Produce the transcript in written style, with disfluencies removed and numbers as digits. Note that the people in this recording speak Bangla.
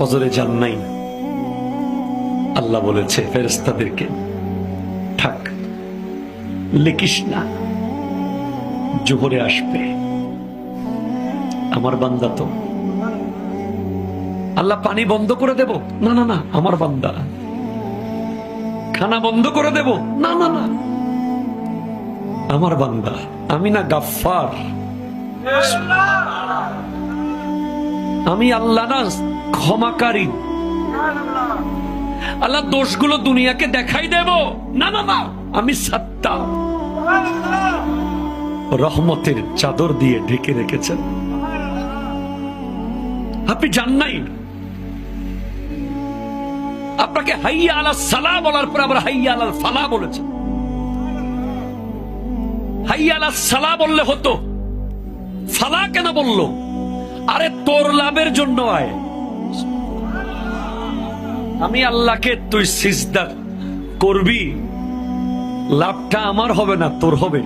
ফজরে যান নাই, আল্লাহ বলেছে ফেরেশতাদেরকে থাক, লিখিস না, জোহরে আসবে। আমার বান্দা তো, আল্লাহ পানি বন্ধ করে দেব? না না না, আমার বান্দা। খানা বন্ধ করে দেব? না না না, আমার বান্দা। আমি না গাফফার? আমি আল্লাহ না ক্ষমাকারী? আল্লাহ দোষগুলো দুনিয়াকে দেখাই দেব? না না না, আমি সাত্তার। রহমতের চাদর দিয়ে ঢেকে রেখেছেন। আপনি জান নাই, আপনাকে হাইয়া আলা সালাহ বলার পর আবার হাইয়া আলাল ফালাহ বলেছেন। হাইয়া আলা সালাহ বললে হতো, ফালাহ কেন বললো? আরে তোর লাভের জন্য আয়। আমি আল্লাহকে তুই সিজদা করবি, লাভটা আমার হবে না, তোর হবে।